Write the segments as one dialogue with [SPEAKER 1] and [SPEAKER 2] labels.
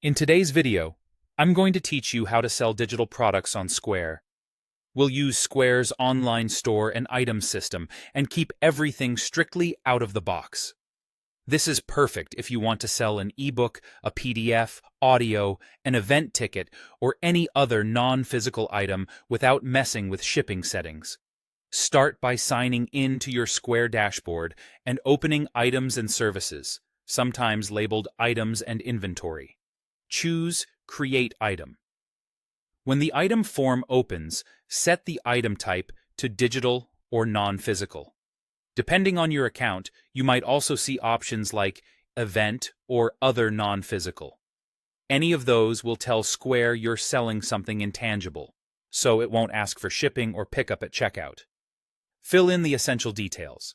[SPEAKER 1] In today's video, I'm going to teach you how to sell digital products on Square. We'll use Square's online store and item system and keep everything strictly out of the box. This is perfect if you want to sell an ebook, a PDF, audio, an event ticket, or any other non-physical item without messing with shipping settings. Start by signing in to your Square dashboard and opening Items and Services, sometimes labeled Items and Inventory. Choose Create Item. When the item form opens, set the item type to digital or non-physical. Depending on your account, you might also see options like Event or Other Non-Physical. Any of those will tell Square you're selling something intangible, so it won't ask for shipping or pickup at checkout. Fill in the essential details.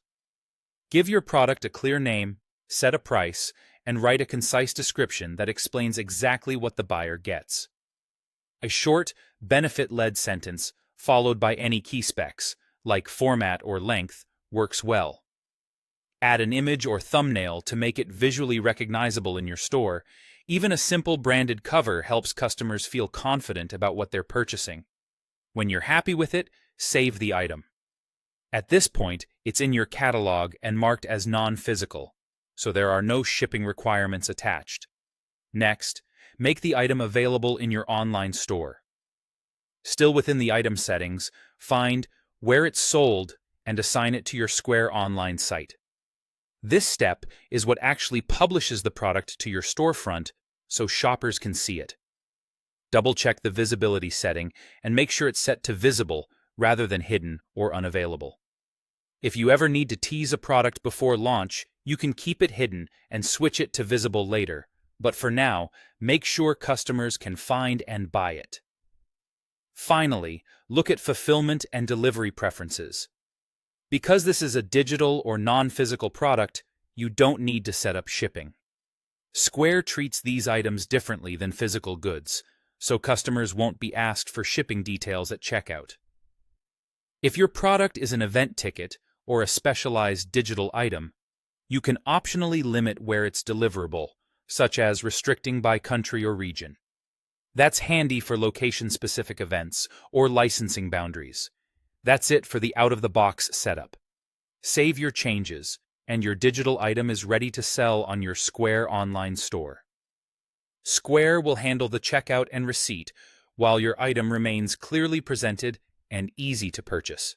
[SPEAKER 1] Give your product a clear name, set a price, and write a concise description that explains exactly what the buyer gets. A short, benefit-led sentence, followed by any key specs, like format or length, works well. Add an image or thumbnail to make it visually recognizable in your store. Even a simple branded cover helps customers feel confident about what they're purchasing. When you're happy with it, save the item. At this point, it's in your catalog and marked as non-physical, so there are no shipping requirements attached. Next, make the item available in your online store. Still within the item settings, find where it's sold and assign it to your Square online site. This step is what actually publishes the product to your storefront so shoppers can see it. Double-check the visibility setting and make sure it's set to visible rather than hidden or unavailable. If you ever need to tease a product before launch, you can keep it hidden and switch it to visible later, but for now, make sure customers can find and buy it. Finally, look at fulfillment and delivery preferences. Because this is a digital or non-physical product, you don't need to set up shipping. Square treats these items differently than physical goods, so customers won't be asked for shipping details at checkout. If your product is an event ticket or a specialized digital item, you can optionally limit where it's deliverable, such as restricting by country or region. That's handy for location-specific events or licensing boundaries. That's it for the out-of-the-box setup. Save your changes, and your digital item is ready to sell on your Square online store. Square will handle the checkout and receipt, while your item remains clearly presented and easy to purchase.